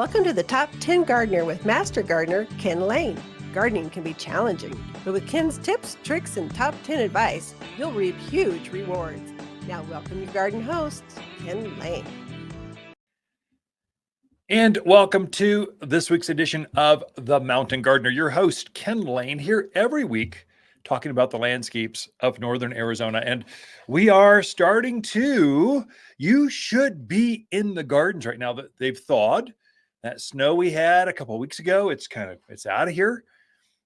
Welcome to the Top 10 Gardener with Master Gardener Ken Lain. Gardening can be challenging, but with Ken's tips, tricks, and top 10 advice, you'll reap huge rewards. Now welcome your garden host, Ken Lain. And welcome to this week's edition of The Mountain Gardener. Your host, Ken Lain, here every week talking about the landscapes of northern Arizona. And we are starting to, you should be in the gardens right now that they've thawed. That snow we had a couple of weeks ago, it's out of here.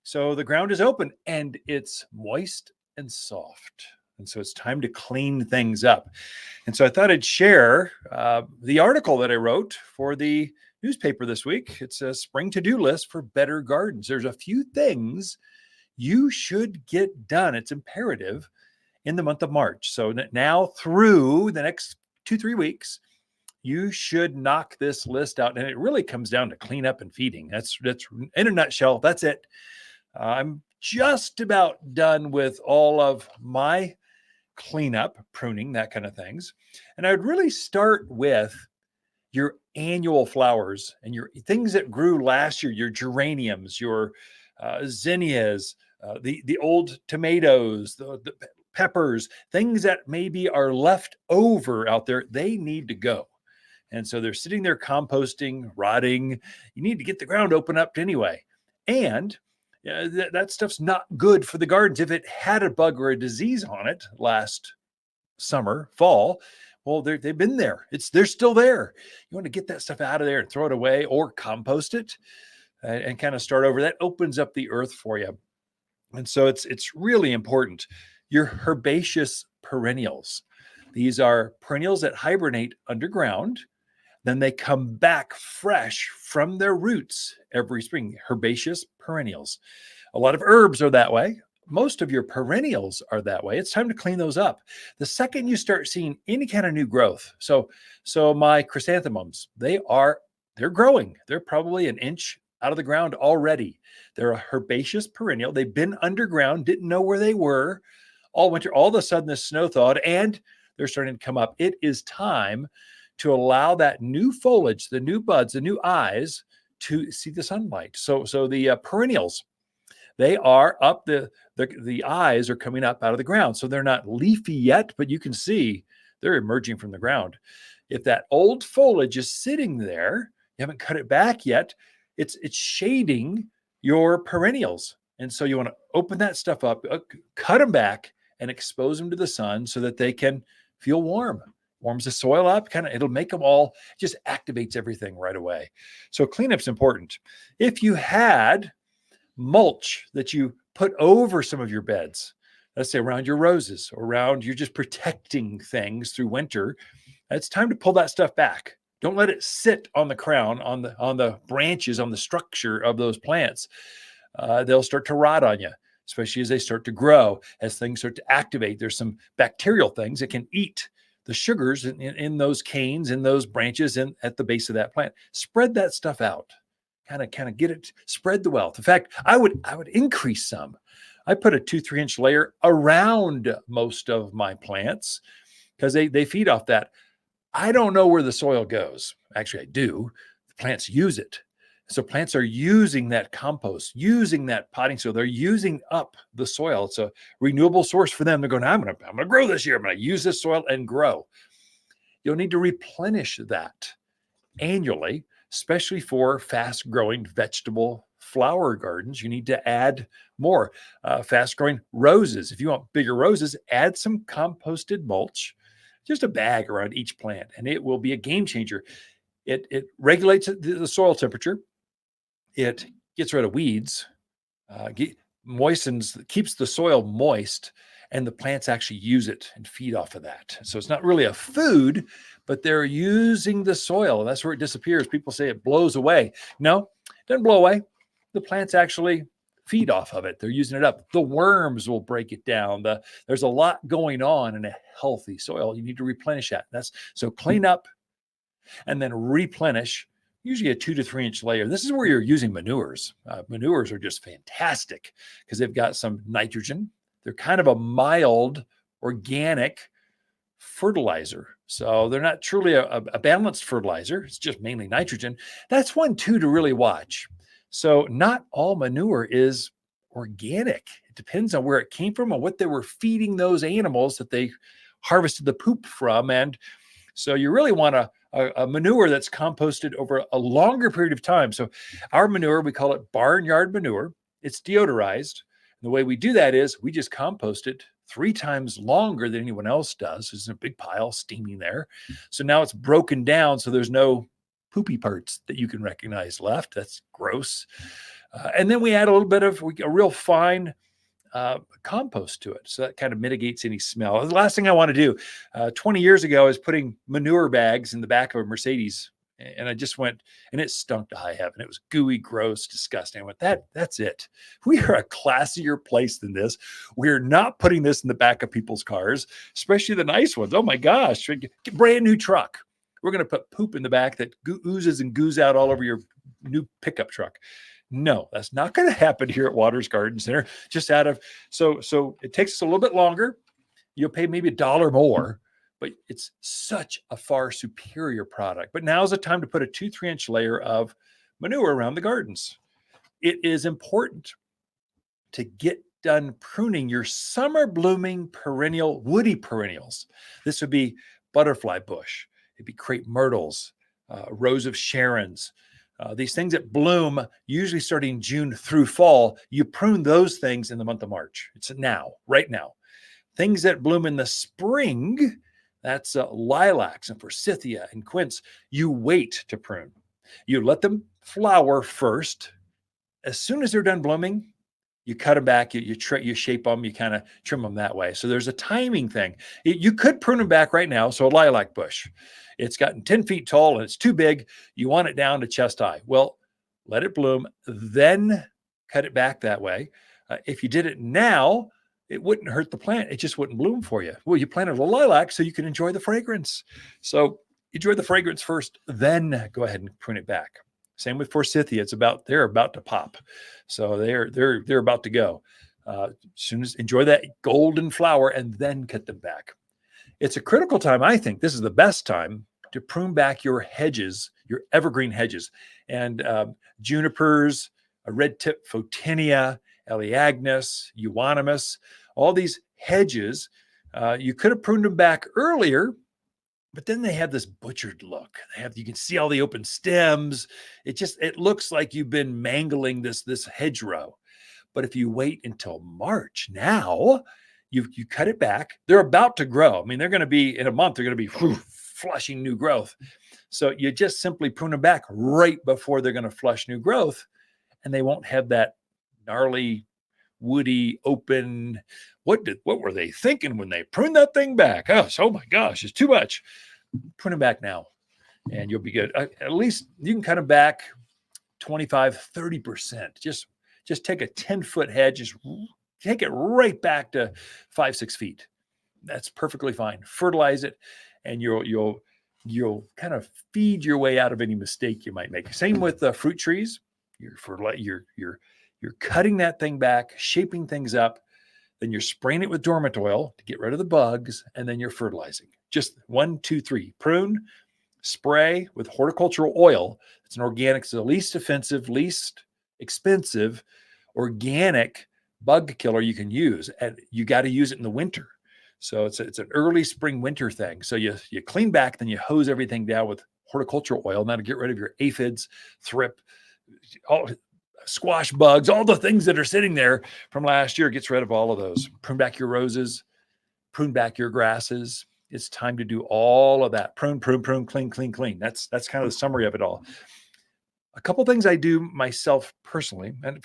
So the ground is open and it's moist and soft. And so it's time to clean things up. And so I thought I'd share the article that I wrote for the newspaper this week. It's a spring to-do list for better gardens. There's a few things you should get done. It's imperative in the month of March. So now through the next 2-3 weeks, you should knock this list out. And it really comes down to cleanup and feeding. That's in a nutshell. That's it. I'm just about done with all of my cleanup, pruning, that kind of things. And I would really start with your annual flowers and your things that grew last year, your geraniums, your zinnias, the old tomatoes, the peppers, things that maybe are left over out there, they need to go. And so they're sitting there composting, rotting. You need to get the ground open up anyway. And that stuff's not good for the gardens. If it had a bug or a disease on it last summer, fall, well, they've been there. They're still there. You want to get that stuff out of there and throw it away or compost it and kind of start over. That opens up the earth for you. And so it's really important. Your herbaceous perennials. These are perennials that hibernate underground. Then they come back fresh from their roots every spring. Herbaceous perennials. A lot of herbs are that way. Most of your perennials are that way. It's time to clean those up. The second you start seeing any kind of new growth. So my chrysanthemums, they're growing. They're probably an inch out of the ground already. They're a herbaceous perennial. They've been underground, didn't know where they were all winter. All of a sudden the snow thawed and they're starting to come up. It is time to allow that new foliage, the new buds, the new eyes to see the sunlight. So the perennials, they are up, the eyes are coming up out of the ground. So they're not leafy yet, but you can see they're emerging from the ground. If that old foliage is sitting there, you haven't cut it back yet, it's shading your perennials. And so you want to open that stuff up, cut them back and expose them to the sun so that they can feel warm. Warms the soil up, it'll make them all, just activates everything right away. So cleanup's important. If you had mulch that you put over some of your beds, let's say around your roses, you're just protecting things through winter, it's time to pull that stuff back. Don't let it sit on the crown, on the branches, on the structure of those plants. They'll start to rot on you, especially as they start to grow, as things start to activate. There's some bacterial things that can eat the sugars in those canes, in those branches, and at the base of that plant. Spread that stuff out. Kind of get it, spread the wealth. In fact, I would increase some. I put a 2-3 inch layer around most of my plants because they feed off that. I don't know where the soil goes. Actually, I do. The plants use it. So plants are using that compost, using that potting soil. They're using up the soil. It's a renewable source for them. They're going, I'm going to grow this year. I'm going to use this soil and grow. You'll need to replenish that annually, especially for fast growing vegetable flower gardens. You need to add more fast growing roses. If you want bigger roses, add some composted mulch, just a bag around each plant, and it will be a game changer. It regulates the soil temperature. It gets rid of weeds, moistens, keeps the soil moist, and the plants actually use it and feed off of that. So it's not really a food, but they're using the soil. That's where it disappears. People say it blows away. No, it doesn't blow away. The plants actually feed off of it. They're using it up. The worms will break it down. There's a lot going on in a healthy soil. You need to replenish that. So clean up and then replenish, usually a 2 to 3 inch layer. This is where you're using manures. Manures are just fantastic because they've got some nitrogen. They're kind of a mild organic fertilizer. So they're not truly a balanced fertilizer. It's just mainly nitrogen. That's one too to really watch. So not all manure is organic. It depends on where it came from and what they were feeding those animals that they harvested the poop from. And so you really want a manure that's composted over a longer period of time. So our manure, we call it barnyard manure. It's deodorized. And the way we do that is we just compost it 3 times longer than anyone else does. There's a big pile steaming there. So now it's broken down. So there's no poopy parts that you can recognize left. That's gross. And then we add a little bit of a real fine compost to it. So that kind of mitigates any smell. The last thing I want to do, 20 years ago, I was putting manure bags in the back of a Mercedes, and I just went, and it stunk to high heaven. It was gooey, gross, disgusting. I went, that's it. We are a classier place than this. We're not putting this in the back of people's cars, especially the nice ones. Oh my gosh, brand new truck. We're going to put poop in the back that oozes and goos out all over your new pickup truck. No, that's not going to happen here at Waters Garden Center. Just out of so it takes us a little bit longer. You'll pay maybe $1 more, but it's such a far superior product. But now's the time to put a 2-3 inch layer of manure around the gardens. It is important to get done pruning your summer blooming perennial woody perennials. This would be butterfly bush. It'd be crepe myrtles, rows of Sharons. These things that bloom usually starting June through fall, you prune those things in the month of March. It's now, right now. Things that bloom in the spring, that's lilacs and forsythia and quince, you wait to prune. You let them flower first. As soon as they're done blooming, you cut them back, you shape them, you kind of trim them that way. So there's a timing thing. You could prune them back right now. So a lilac bush, it's gotten 10 feet tall and it's too big. You want it down to chest high. Well, let it bloom, then cut it back that way. If you did it now, it wouldn't hurt the plant. It just wouldn't bloom for you. Well, you planted a lilac so you can enjoy the fragrance. So enjoy the fragrance first, then go ahead and prune it back. Same with forsythia. They're about to pop. So they're about to go. Soon as enjoy that golden flower and then cut them back. It's a critical time. I think this is the best time to prune back your hedges, your evergreen hedges, and junipers, a red tip photinia, Elaeagnus, euonymus, all these hedges. You could have pruned them back earlier, but then they have this butchered look. You can see all the open stems. It looks like you've been mangling this hedgerow. But if you wait until March, now you cut it back. They're about to grow. I mean, they're going to be in a month. They're going to be flushing new growth. So you just simply prune them back right before they're going to flush new growth, and they won't have that gnarly, woody, open. What were they thinking when they pruned that thing back? Oh my gosh, it's too much. Prune them back now and you'll be good. At least you can cut them back 25, 30%. Just take a 10-foot hedge, just take it right back to 5-6 feet. That's perfectly fine. Fertilize it and you'll kind of feed your way out of any mistake you might make. Same with fruit trees. You're cutting that thing back, shaping things up. Then you're spraying it with dormant oil to get rid of the bugs, and then you're fertilizing. Just 1, 2, 3. Prune, spray with horticultural oil. It's an organic, it's the least offensive, least expensive organic bug killer you can use. And you got to use it in the winter. So it's an early spring winter thing. So you clean back, then you hose everything down with horticultural oil. Now to get rid of your aphids, thrip, all squash bugs, all the things that are sitting there from last year, gets rid of all of those. Prune back your roses, prune back your grasses. It's time to do all of that. Prune, clean. That's kind of the summary of it all. A couple things I do myself personally, and in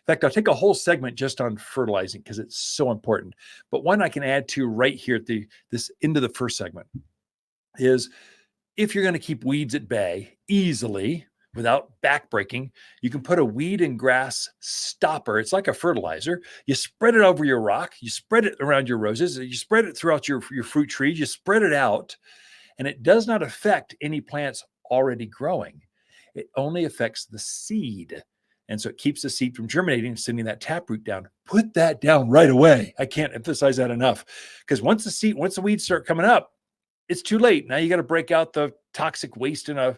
fact, I'll take a whole segment just on fertilizing because it's so important. But one I can add to right here at this end of the first segment is if you're going to keep weeds at bay easily, without backbreaking, you can put a weed and grass stopper. It's like a fertilizer. You spread it over your rock. You spread it around your roses. You spread it throughout your fruit trees. You spread it out, and it does not affect any plants already growing. It only affects the seed. And so it keeps the seed from germinating and sending that taproot down. Put that down right away. I can't emphasize that enough, because once the weeds start coming up, it's too late. Now you got to break out the toxic waste in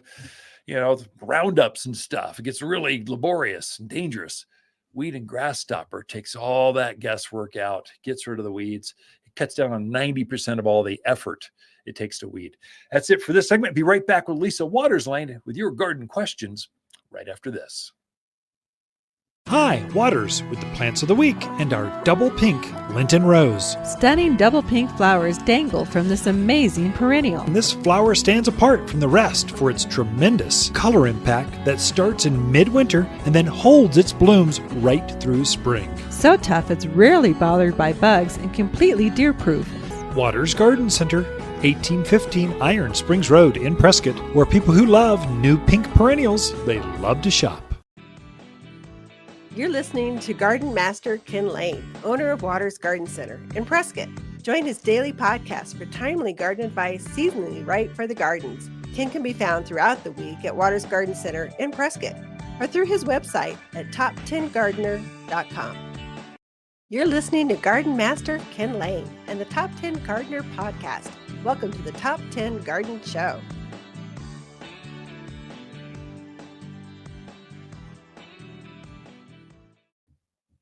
roundups and stuff. It gets really laborious and dangerous. Weed and grass stopper takes all that guesswork out, gets rid of the weeds. It cuts down on 90% of all the effort it takes to weed. That's it for this segment. Be right back with Lisa Lain with your garden questions right after this. Hi, Waters with the plants of the week and our double pink Linton Rose. Stunning double pink flowers dangle from this amazing perennial. And this flower stands apart from the rest for its tremendous color impact that starts in midwinter and then holds its blooms right through spring. So tough it's rarely bothered by bugs and completely deer-proof. Waters Garden Center, 1815 Iron Springs Road in Prescott, where people who love new pink perennials, they love to shop. You're listening to Garden Master Ken Lain, owner of Waters Garden Center in Prescott. Join his daily podcast for timely garden advice seasonally right for the gardens. Ken can be found throughout the week at Waters Garden Center in Prescott or through his website at top10gardener.com. You're listening to Garden Master Ken Lain and the Top 10 Gardener podcast. Welcome to the Top 10 Garden Show.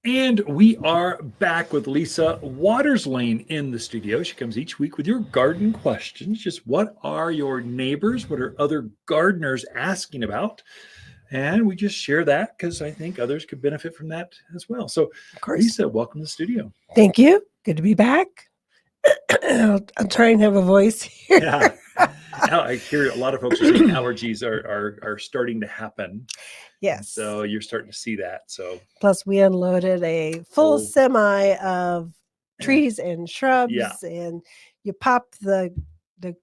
And we are back with Lisa Lain in the studio. She comes each week with your garden questions. Just what are your neighbors? What are other gardeners asking about? And we just share that because I think others could benefit from that as well. So, Of course. Lisa, welcome to the studio. Thank you. Good to be back. I'll try and have a voice here. Yeah. Now, I hear a lot of folks are saying allergies are starting to happen. Yes. So you're starting to see that. So plus we unloaded a full semi of trees and shrubs, and you pop the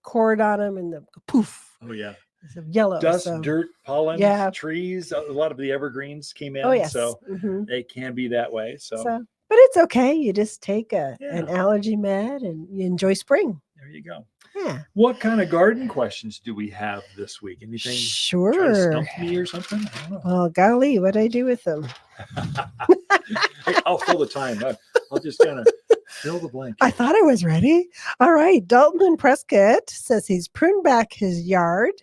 cord on them and the poof. Oh yeah. It's yellow. Dust, dirt, pollen, yeah. trees. A lot of the evergreens came in. Oh yes. So it can be that way. So but it's okay. You just take an allergy med and you enjoy spring. There you go. Yeah. What kind of garden questions do we have this week? Anything? Sure. Try to stump me or something? I don't know. Well, golly, what'd I do with them? I'll fill the time. I'll just kind of fill the blank. I thought I was ready. All right. Dalton in Prescott says he's pruned back his yard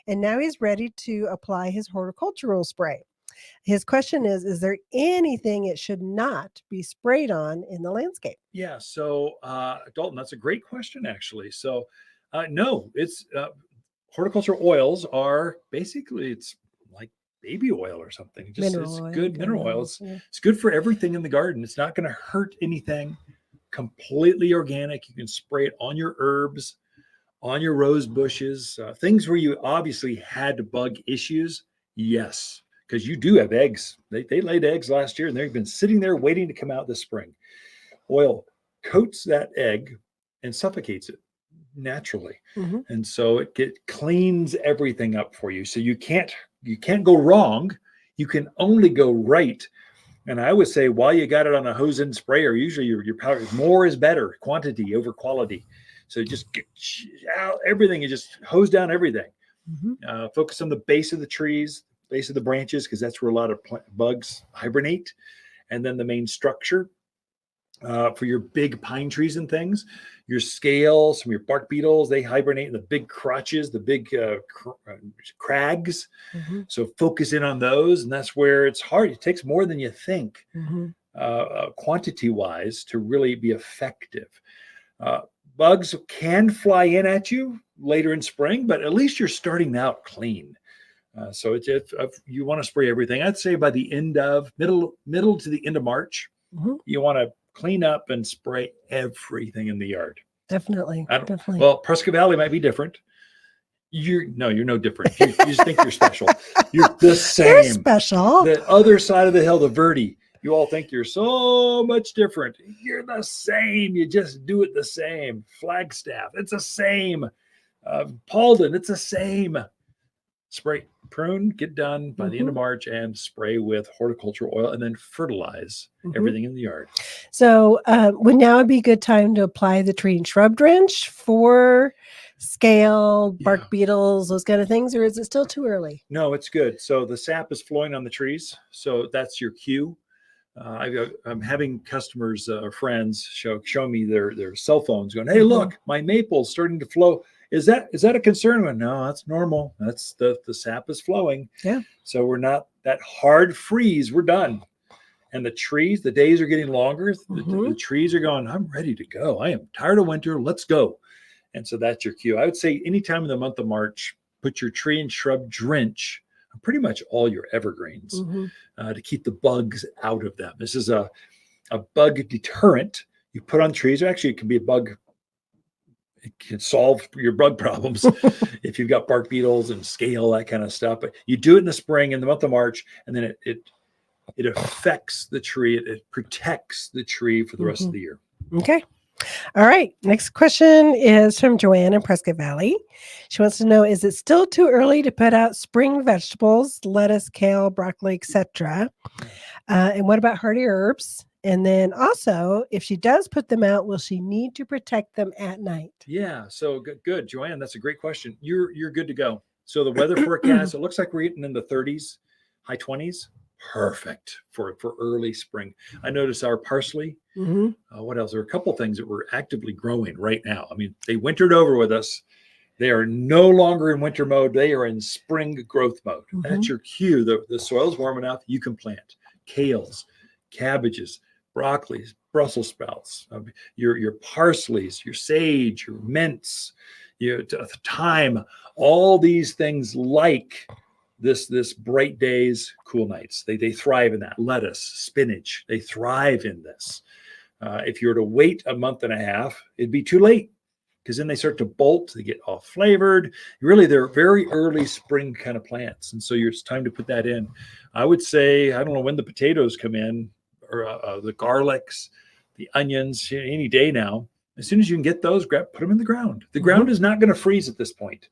and now he's ready to apply his horticultural spray. His question is there anything it should not be sprayed on in the landscape? Yeah. So, Dalton, that's a great question, actually. So, no, it's horticultural oils are basically, it's like baby oil or something. It's good mineral oils. Yeah. It's good for everything in the garden. It's not going to hurt anything. Completely organic. You can spray it on your herbs, on your rose bushes, things where you obviously had bug issues. Yes. Because you do have eggs. They laid eggs last year and they've been sitting there waiting to come out this spring. Oil coats that egg and suffocates it naturally. And so it cleans everything up for you. So you can't go wrong. You can only go right. And I would say while you got it on a hose and sprayer, usually your powder, more is better, quantity over quality. So just get out everything and just hose down everything. Focus on the base of the trees, base of the branches, because that's where a lot of bugs hibernate. And then the main structure for your big pine trees and things, your scales, some of your bark beetles, they hibernate in the big crotches, the big crags. So focus in on those. And that's where it's hard. It takes more than you think quantity wise to really be effective. Bugs can fly in at you later in spring, but at least you're starting out clean. So if you want to spray everything, I'd say by the end of middle to the end of March, you want to clean up and spray everything in the yard. Definitely. Well, Prescott Valley might be different. You're no different. You just think you're special. You're the same. You're special. The other side of the hill, the Verde, you all think you're so much different. You're the same. You just do it the same. Flagstaff, it's the same. Paulden, it's the same. Spray, prune, get done by the end of March, and spray with horticultural oil, and then fertilize everything in the yard. So would now be a good time to apply the tree and shrub drench for scale, bark beetles, those kind of things, or is it still too early? No, it's good. So the sap is flowing on the trees, so that's your cue. I'm having customers or friends show me their cell phones going, hey, look, my maple's starting to flow. Is that a concern? Well, no, that's normal. That's the sap is flowing. Yeah. So we're not that hard freeze. We're done. And the trees, the days are getting longer. The trees are going, I'm ready to go. I am tired of winter. Let's go. And so that's your cue. I would say anytime in the month of March, put your tree and shrub drench on pretty much all your evergreens to keep the bugs out of them. This is a bug deterrent you put on trees. Actually, it can be a bug. It can solve your bug problems if you've got bark beetles and scale, that kind of stuff. But you do it in the spring, in the month of March, and then it affects the tree. It protects the tree for the rest of the year. Okay. All right. Next question is from Joanne in Prescott Valley. She wants to know, is it still too early to put out spring vegetables, lettuce, kale, broccoli, etc.? And what about hardy herbs? And then also, if she does put them out, will she need to protect them at night? Yeah. So good. Joanne, that's a great question. You're good to go. So the weather forecast, it looks like we're getting in the 30s, high 20s. Perfect for early spring. I noticed our parsley. What else? There are a couple of things that we're actively growing right now. I mean, they wintered over with us. They are no longer in winter mode. They are in spring growth mode. That's your cue. The soil's warm enough. You can plant kales, cabbages, broccolis, Brussels sprouts, your parsleys, your sage, your mints, your thyme. All these things like this bright days, cool nights. They thrive in that. Lettuce, spinach, they thrive in this. If you were to wait a month and a half, it'd be too late because then they start to bolt. They get all flavored. Really, they're very early spring kind of plants. And so it's time to put that in. I would say, I don't know when the potatoes come in or the garlics, the onions, any day now. As soon as you can get those, put them in the ground. The ground is not going to freeze at this point.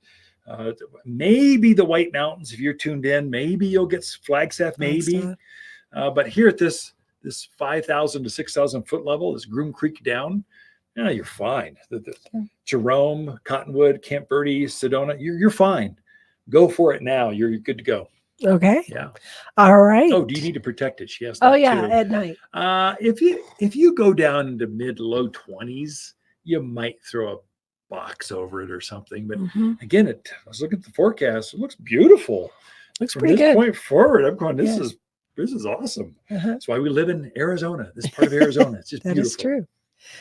Maybe the White Mountains, if you're tuned in, maybe you'll get Flagstaff, maybe. But here at this 5,000 to 6,000 foot level, this Groom Creek down, you're fine. Jerome, Cottonwood, Camp Verde, Sedona, you're fine. Go for it now. You're good to go. Okay. Yeah. All right. Oh, do you need to protect it? She asked that too. At night. If you go down into mid low 20s, you might throw a box over it or something. But again, I was looking at the forecast. It looks beautiful. Looks From pretty this good. point forward, I'm going, this is awesome. That's why we live in Arizona, this part of Arizona. It's just That beautiful. is true.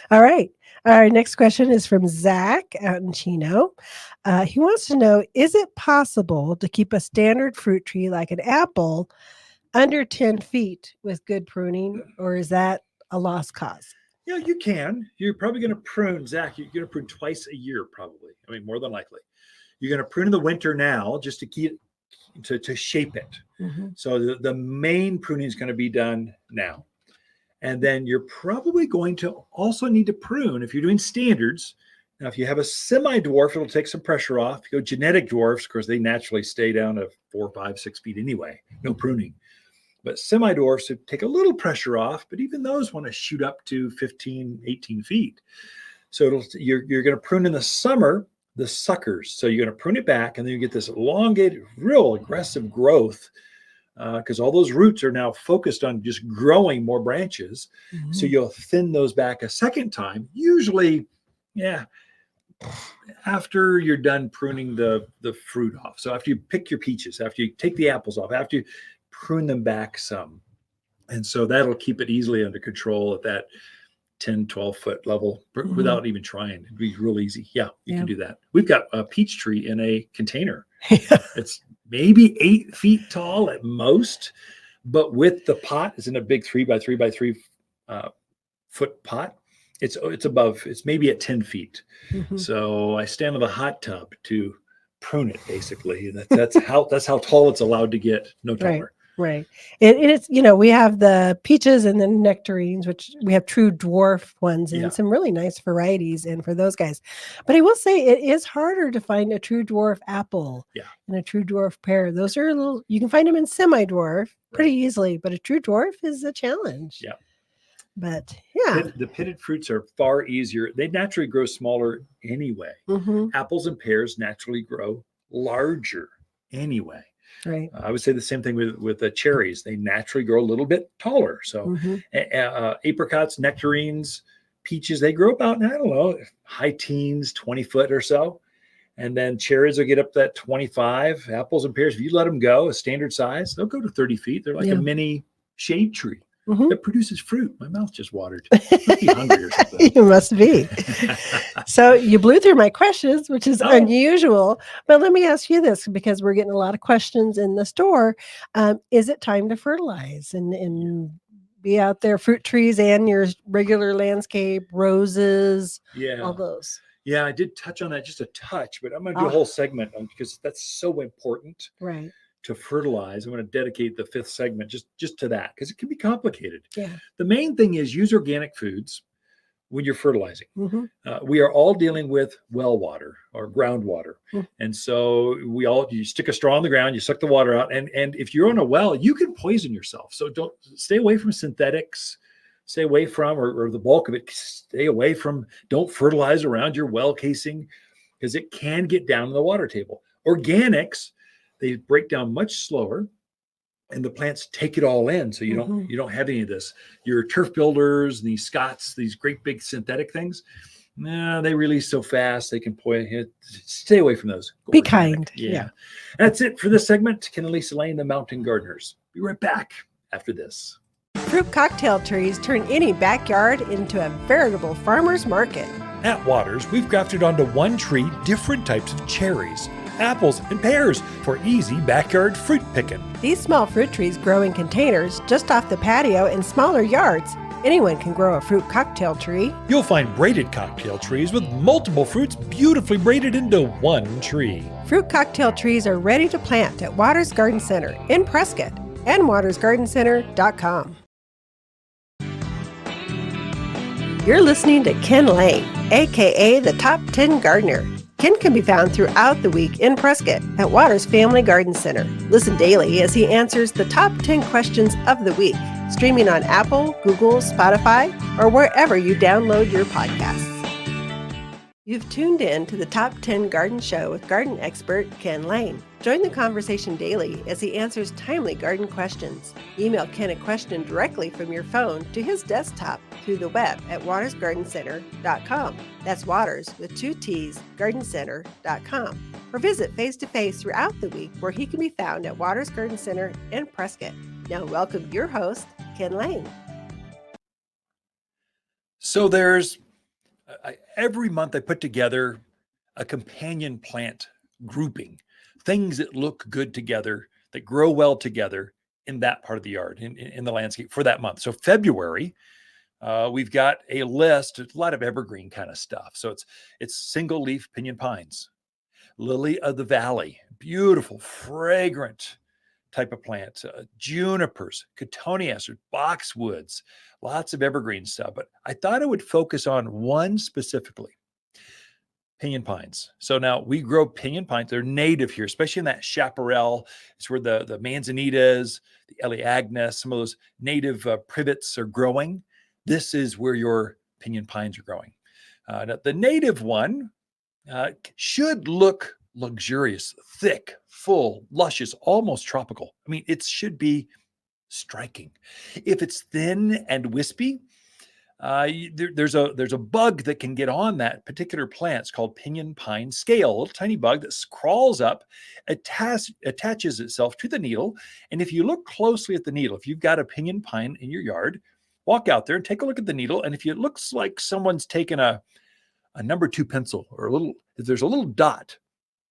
All right. Our next question is from Zach out in Chino. He wants to know, is it possible to keep a standard fruit tree like an apple under 10 feet with good pruning, or is that a lost cause? Yeah, you can. You're probably going to prune, Zach. You're going to prune twice a year, probably. I mean, more than likely. You're going to prune in the winter now just to keep to shape it. So the main pruning is going to be done now. And then you're probably going to also need to prune if you're doing standards. Now, if you have a semi-dwarf, it'll take some pressure off. If you go genetic dwarfs, of course, they naturally stay down to 4, 5, 6 feet anyway. No pruning. But semi-dwarfs take a little pressure off, but even those want to shoot up to 15, 18 feet. So you're going to prune in the summer the suckers. So you're going to prune it back, and then you get this elongated, real aggressive growth because all those roots are now focused on just growing more branches. So you'll thin those back a second time, usually, after you're done pruning the fruit off. So after you pick your peaches, after you take the apples off, after you prune them back some. And so that'll keep it easily under control at that 10, 12 foot level without even trying. It'd be real easy. Yeah, you can do that. We've got a peach tree in a container. It's maybe 8 feet tall at most, but with the pot, it's in a big 3 by 3 by 3 foot pot. It's maybe at 10 feet. So I stand in the hot tub to prune it, basically. That's how tall it's allowed to get, no taller. Right. It's, we have the peaches and the nectarines, which we have true dwarf ones and some really nice varieties and for those guys. But I will say it is harder to find a true dwarf apple and a true dwarf pear. Those are you can find them in semi-dwarf pretty easily, but a true dwarf is a challenge. Yeah. But the pitted fruits are far easier. They naturally grow smaller anyway. Apples and pears naturally grow larger anyway. Right. I would say the same thing with the cherries. They naturally grow a little bit taller. So apricots, nectarines, peaches, they grow about, I don't know, high teens, 20 foot or so. And then cherries will get up to that 25. Apples and pears, if you let them go, a standard size, they'll go to 30 feet. They're like a mini shade tree that produces fruit. My mouth just watered. Must be hungry or something. You must be. So you blew through my questions, which is unusual. But let me ask you this, because we're getting a lot of questions in the store. Is it time to fertilize and be out there, fruit trees and your regular landscape, roses, all those? Yeah, I did touch on that just a touch, but I'm going to do a whole segment on, because that's so important. Right. To fertilize. I'm going to dedicate the 5th segment just to that, because it can be complicated. Yeah. The main thing is use organic foods when you're fertilizing. We are all dealing with well water or groundwater. And so you stick a straw in the ground, you suck the water out. And if you're on a well, you can poison yourself. So don't stay away from synthetics, stay away from, or the bulk of it, stay away from, don't fertilize around your well casing, because it can get down to the water table. Organics, they break down much slower, and the plants take it all in. So you don't have any of this. Your turf builders, these Scots, these great big synthetic things, they release so fast they can poison. Stay away from those. Be kind. Yeah. That's it for this segment. Ken and Lisa Lain, the Mountain Gardeners. Be right back after this. Fruit cocktail trees turn any backyard into a veritable farmer's market. At Waters, we've grafted onto one tree different types of cherries, apples, and pears for easy backyard fruit picking. These small fruit trees grow in containers just off the patio in smaller yards. Anyone can grow a fruit cocktail tree. You'll find braided cocktail trees with multiple fruits beautifully braided into one tree. Fruit cocktail trees are ready to plant at Waters Garden Center in Prescott and watersgardencenter.com. You're listening to Ken Lain, aka the Top 10 Gardener. Ken can be found throughout the week in Prescott at Waters Family Garden Center. Listen daily as he answers the top 10 questions of the week, streaming on Apple, Google, Spotify, or wherever you download your podcasts. You've tuned in to the Top 10 Garden Show with garden expert Ken Lain. Join the conversation daily as he answers timely garden questions. Email Ken a question directly from your phone to his desktop through the web at watersgardencenter.com. That's Waters with 2 T's, gardencenter.com. Or visit face-to-face throughout the week, where he can be found at Waters Garden Center in Prescott. Now welcome your host, Ken Lain. So every month I put together a companion plant grouping, things that look good together, that grow well together in that part of the yard, in the landscape for that month. So February, we've got a list, a lot of evergreen kind of stuff. So it's single leaf pinyon pines, lily of the valley, beautiful, fragrant type of plant, junipers, cotoneasters, boxwoods, lots of evergreen stuff. But I thought I would focus on one specifically, pinyon pines. So now we grow pinyon pines. They're native here, especially in that chaparral. It's where the manzanitas, the Elaeagnus, some of those native privets are growing. This is where your pinyon pines are growing. Now the native one should look luxurious, thick, full, luscious, almost tropical. I mean, it should be striking. If it's thin and wispy, there's a bug that can get on that particular plant. It's called pinyon pine scale, a little tiny bug that crawls up, attaches itself to the needle. And if you look closely at the needle, if you've got a pinyon pine in your yard, walk out there and take a look at the needle. And if it looks like someone's taken a number 2 pencil, or if there's a little dot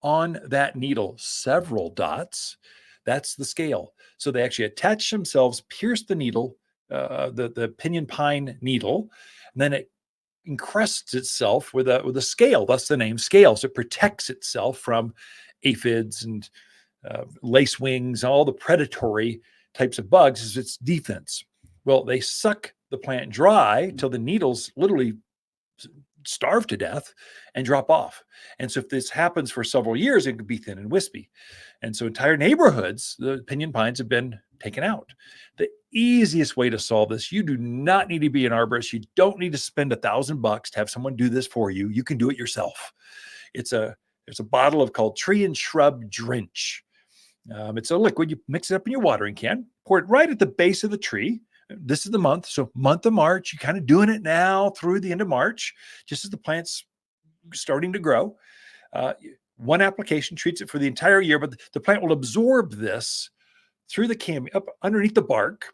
on that needle, several dots, that's the scale. So they actually attach themselves, pierce the needle, the pinyon pine needle, and then it encrusts itself with a scale. That's the name, scale. So it protects itself from aphids and lacewings, all the predatory types of bugs as its defense. Well, they suck the plant dry till the needles literally starve to death and drop off. And so if this happens for several years, it could be thin and wispy. And so entire neighborhoods, the pinyon pines have been taken out. The easiest way to solve this, you do not need to be an arborist. You don't need to spend $1,000 to have someone do this for you. You can do it yourself. There's a bottle called Tree and Shrub Drench. It's a liquid. You mix it up in your watering can, pour it right at the base of the tree. This is the month. So month of March, you're kind of doing it now through the end of March, just as the plant's starting to grow. One application treats it for the entire year, but the plant will absorb this through the cambium, up underneath the bark,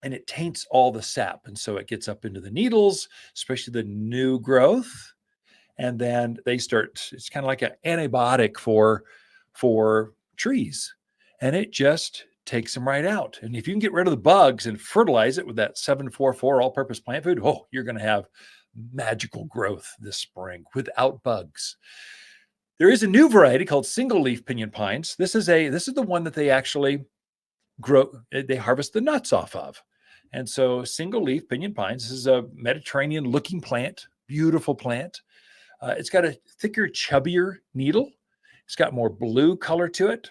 and it taints all the sap. And so it gets up into the needles, especially the new growth. And then they start, it's kind of like an antibiotic for trees. And it just takes them right out. And if you can get rid of the bugs and fertilize it with that 744 all-purpose plant food, oh, you're going to have magical growth this spring without bugs. There is a new variety called single leaf pinyon pines. This is the one that they actually grow, they harvest the nuts off of. And so single leaf pinyon pines, this is a Mediterranean looking plant, beautiful plant. It's got a thicker, chubbier needle. It's got more blue color to it.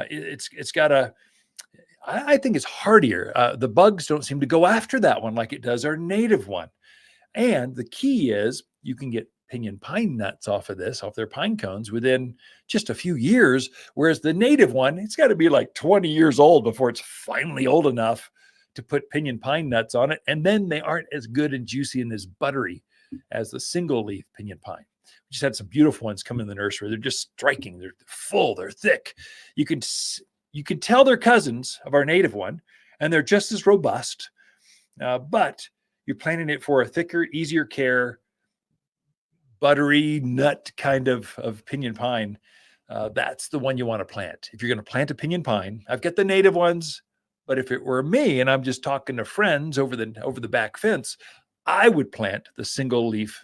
It's got I think it's hardier. The bugs don't seem to go after that one like it does our native one. And the key is you can get pinyon pine nuts off their pine cones within just a few years. Whereas the native one, it's got to be like 20 years old before it's finally old enough to put pinyon pine nuts on it. And then they aren't as good and juicy and as buttery as the single leaf pinyon pine. We just had some beautiful ones come in the nursery. They're just striking. They're full, they're thick. You can tell they're cousins of our native one, and they're just as robust, but you're planting it for a thicker, easier care, buttery nut kind of pinyon pine. That's the one you want to plant. If you're going to plant a pinyon pine, I've got the native ones, but if it were me and I'm just talking to friends over the back fence, I would plant the single leaf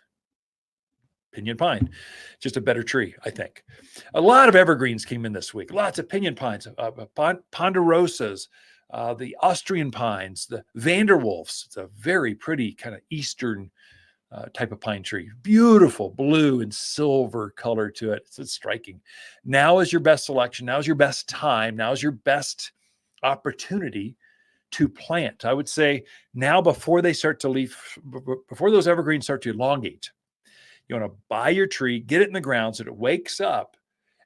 pinyon pine. Just a better tree, I think. A lot of evergreens came in this week. Lots of pinyon pines, ponderosas, the Austrian pines, the Vanderwolfs. It's a very pretty kind of Eastern type of pine tree. Beautiful blue and silver color to it. It's striking. Now is your best selection. Now is your best time. Now is your best opportunity to plant. I would say now before they start to leaf, before those evergreens start to elongate, you want to buy your tree, get it in the ground so that it wakes up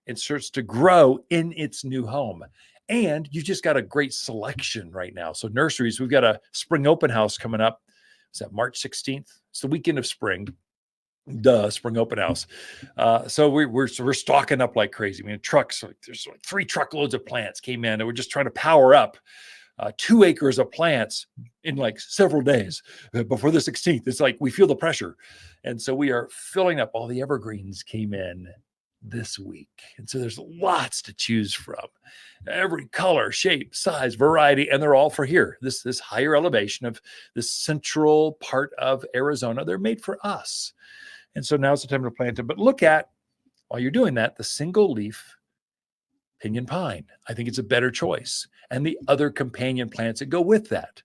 and starts to grow in its new home. And you just got a great selection right now. So nurseries, we've got a spring open house coming up. Is that March 16th? It's the weekend of spring. Spring open house. So we're stocking up like crazy. I mean, there's like 3 truckloads of plants came in, and we're just trying to power up 2 acres of plants in like several days before the 16th. It's like we feel the pressure. And so we are filling up. All the evergreens came in this week. And so there's lots to choose from. Every color, shape, size, variety, and they're all for here. This higher elevation of this central part of Arizona. They're made for us. And so now's the time to plant them. But look at, while you're doing that, the single leaf pinyon pine. I think it's a better choice. And the other companion plants that go with that.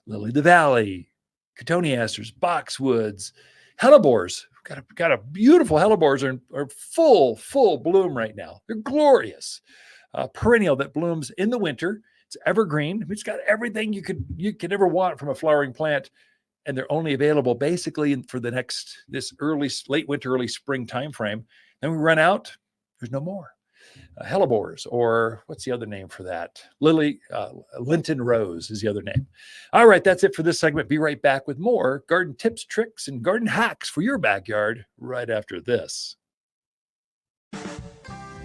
Lily of the valley, cotoneasters, boxwoods, hellebores. Got a beautiful hellebores are full bloom right now. They're glorious. Perennial that blooms in the winter. It's evergreen. It's got everything you could ever want from a flowering plant. And they're only available basically for this late winter, early spring time frame. Then we run out, there's no more. Hellebores, or what's the other name for that? Linton Rose is the other name. All right, that's it for this segment. Be right back with more garden tips, tricks, and garden hacks for your backyard right after this.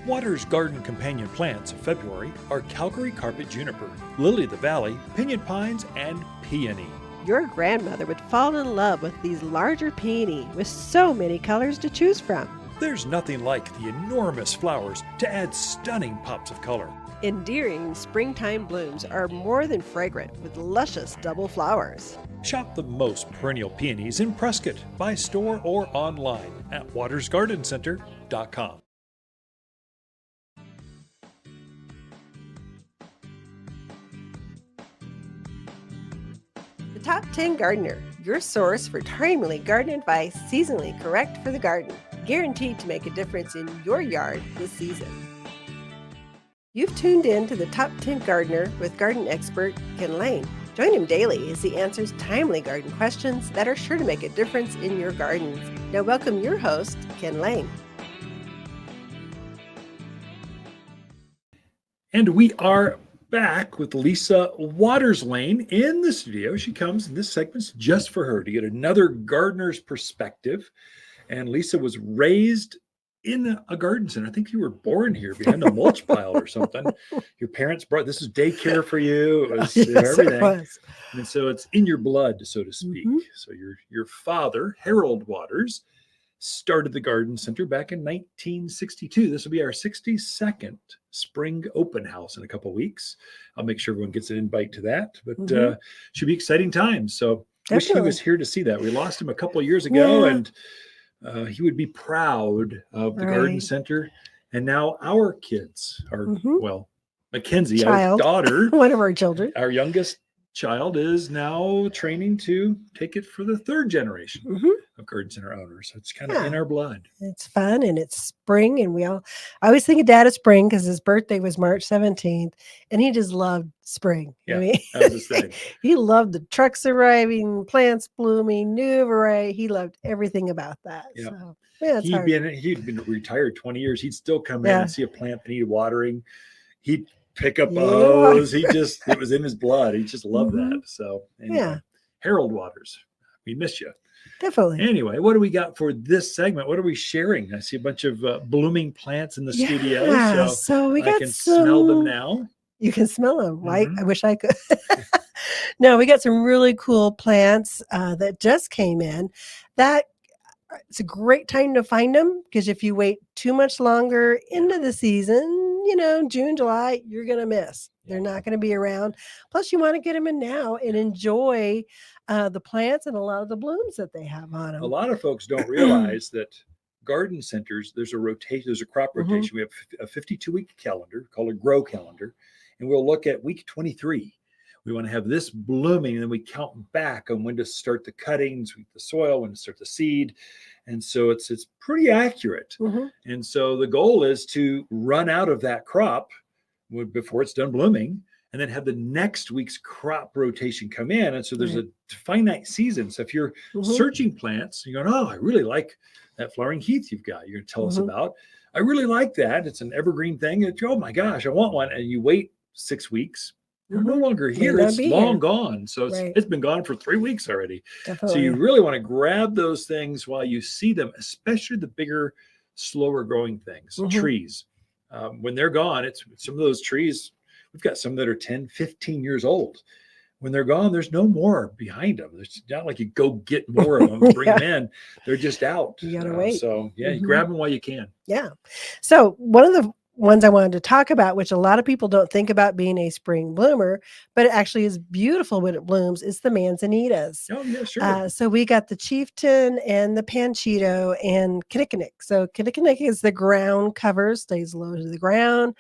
Water's garden companion plants of February are Calgary carpet juniper, lily of the valley, pinyon pines, and peony. Your grandmother would fall in love with these larger peony with so many colors to choose from. There's nothing like the enormous flowers to add stunning pops of color. Endearing springtime blooms are more than fragrant with luscious double flowers. Shop the most perennial peonies in Prescott by store or online at watersgardencenter.com. The Top 10 Gardener, your source for timely garden advice seasonally correct for the garden. Guaranteed to make a difference in your yard this season. You've tuned in to the Top 10 Gardener with garden expert Ken Lain. Join him daily as he answers timely garden questions that are sure to make a difference in your gardens. Now welcome your host, Ken Lain. And we are back with Lisa Waters Lain in the studio. She comes in this segment's just for her to get another gardener's perspective. And Lisa was raised in a garden center. I think you were born here behind the mulch pile or something. Your parents brought this is daycare for you. It was Yes, it everything. was. And so it's in your blood, so to speak. Mhm. So your father, Harold Waters, started the garden center back in 1962. This will be our 62nd spring open house in a couple of weeks. I'll make sure everyone gets an invite to that, but Mhm. should be exciting times. So wish he Definitely. was here to see that. We lost him a couple of years ago, Yeah. and he would be proud of the garden Right. center. And now our kids are, Mhm. well, Mackenzie, our Child. daughter, One of our children. our youngest child, is now training to take it for the third generation Mhm. of garden center owners. So it's kind of Yeah. in our blood. It's fun and it's spring, and I always think of Dad at spring because his birthday was March 17th, and he just loved spring. I Yeah, mean, that was the thing. he loved the trucks arriving, plants blooming, new variety. He loved everything about that. Yeah. So yeah, it's hard. He'd been retired 20 years. He'd still come in Yeah. and see a plant that needed watering. He'd pick up a Yeah. hose. It was in his blood. He just loved that. Mhm. So anyway, Yeah. Harold Waters, we miss you. Definitely. Anyway, what do we got for this segment? What are we sharing? I see a bunch of blooming plants in the studio, Yeah. so So we I got can smell them some. now. You can smell them. I Mhm. wish I could. No, we got some really cool plants that just came in. That it's a great time to find them because if you wait too much longer into the season, June, July, you're going to miss. They're Yeah. not going to be around. Plus, you want to get them in now and enjoy the plants and a lot of the blooms that they have on A them. lot of folks don't realize that garden centers, there's a crop Mhm. rotation. We have a 52-week calendar called a grow calendar, and we'll look at week 23. We want to have this blooming, and then we count back on when to start the cuttings, the soil, when to start the seed. And so it's pretty accurate. Mhm. And so the goal is to run out of that crop before it's done blooming, and then have the next week's crop rotation come in. And so there's Right. a finite season. So if you're Mhm. searching plants, you're going, oh, I really like that flowering heath you've got. You're going to tell us Mhm. about. I really like that. It's an evergreen thing. Oh my gosh, I want one. And you wait 6 weeks. You're no Mhm. longer May here. not It's be long here. gone. So Right. it's been gone for 3 weeks already. So Definitely. you really want to grab those things while you see them, especially the bigger, slower growing things, Mhm. trees. When they're gone, it's some of those trees. We've got some that are 10, 15 years old. When they're gone, there's no more behind them. It's not like you go get more of them, bring Yeah. them in. They're just out. You got to wait. So yeah, you Mhm. grab them while you can. Yeah. So one of the ones I wanted to talk about, which a lot of people don't think about being a spring bloomer, but it actually is beautiful when it blooms, is the manzanitas. Oh yeah, sure. So we got the chieftain and the panchito and kinnikinnick. So kinnikinnick is the ground cover, stays low to the ground,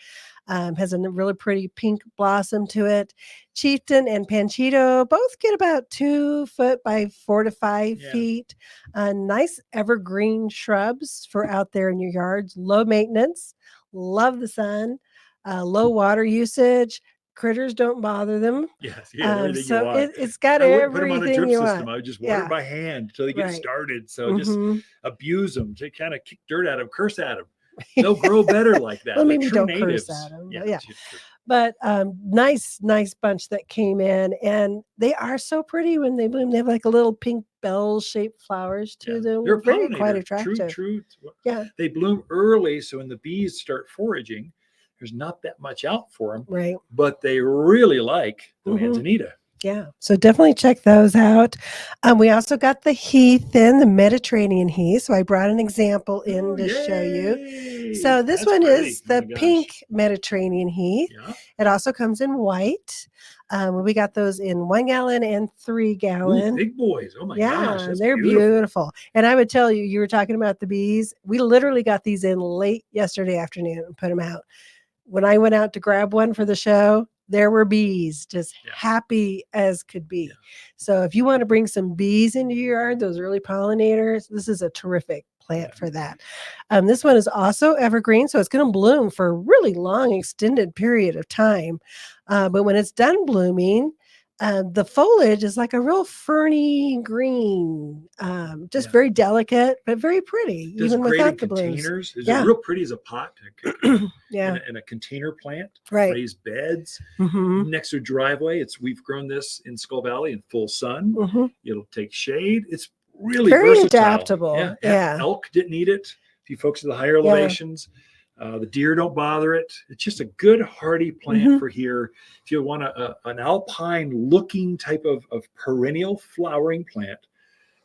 has a really pretty pink blossom to it. Chieftain and panchito both get about 2 foot by 4 to 5 Yeah. feet. Nice evergreen shrubs for out there in your yards. Low maintenance, love the sun, low water usage. Critters don't bother them. Yes, you got everything you So want. it's got I wouldn't put them on a everything drip you system. want. I would just water Yeah. by hand until they get Right. started. So just Mhm. abuse them to kind of kick dirt at them, curse at them. They'll grow better like that. Well, They're maybe true don't curse natives. at 'em, Yeah, but yeah. true. But nice bunch that came in, and they are so pretty when they bloom. They have like a little pink bell-shaped flowers Yeah. to them. They're a Very quite pollinator. attractive. True. Yeah, They bloom early, so when the bees start foraging, there's not that much out for them, right. but they really like the Mhm. manzanita. Yeah, so definitely check those out. We also got the heath in, the Mediterranean heath. So I brought an example in Oh, to show you. yay! So this That's one pretty. is Oh my the gosh. pink Mediterranean heath. Yeah. It also comes in white. We got those in 1 gallon and 3 Ooh, gallon. big boys. Oh my gosh. Yeah, That's they're beautiful. And I would tell you, you were talking about the bees. We literally got these in late yesterday afternoon and put them out. When I went out to grab one for the show, there were bees just Yeah. happy as could be. Yeah. So if you want to bring some bees into your yard, those early pollinators, this is a terrific plant Yeah. for that. This one is also evergreen, so it's going to bloom for a really long, extended period of time. But when it's done blooming, the foliage is like a real ferny green, just Yeah. very delicate, but very pretty, Does even great in without the blooms. containers. Is Yeah. it real pretty as a pot? Yeah. In a container plant, Right. raised beds Mhm. next to a driveway. We've grown this in Skull Valley in full sun. Mhm. It'll take shade. It's really Very versatile. adaptable. Yeah. Yeah. Elk didn't eat it. If few folks at the higher elevations. The deer don't bother it. It's just a good hardy plant for here. If you want an alpine looking type of perennial flowering plant,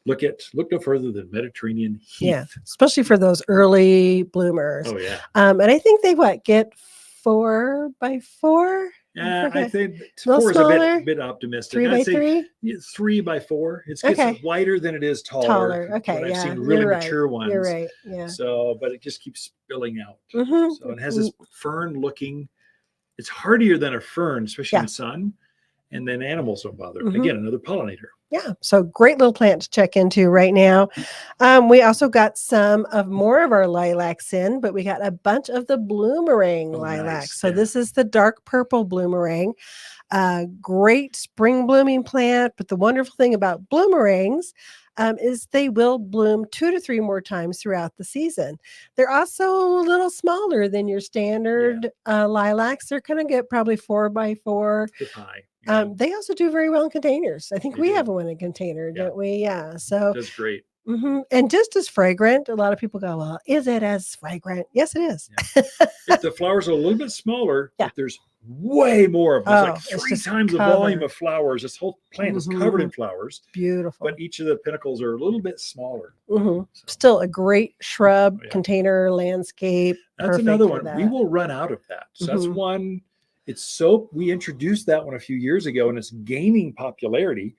look no further than Mediterranean heath. Yeah, especially for those early bloomers. Oh yeah. And I think they get 4 by 4. Yeah, I think little 4 is smaller? a bit optimistic. 3 by I'd say 3? 3 by 4. It's Okay. wider than it is taller. Taller. Okay, When I've yeah, seen really you're mature right. ones. You're right. Yeah. So, but it just keeps spilling out. Mm-hmm. So it has this fern looking. It's hardier than a fern, especially in the sun. And then animals don't bother. Again, another pollinator. Yeah. So great little plant to check into right now. We also got some of more of our lilacs in, but we got a bunch of the bloomerang lilacs. Nice. So this is the dark purple bloomerang. Great spring blooming plant. But the wonderful thing about bloomerangs is they will bloom 2 to 3 more times throughout the season. They're also a little smaller than your standard lilacs. They're going to get probably 4 by 4. Hip high. They also do very well in containers. I think we do. have one in container, don't we? Yeah. So That's great. And just as fragrant. A lot of people go, well, is it as fragrant? Yes, it is. If the flowers are a little bit smaller, Yeah. but there's way more of them. Oh, It's it's like 3 just times the volume covered. of flowers. This whole plant is covered in flowers, Beautiful. but each of the pinnacles are a little bit smaller. So Still a great shrub, container, landscape. that's another one. We will run out of that. So that's one. We introduced that one a few years ago, and it's gaining popularity.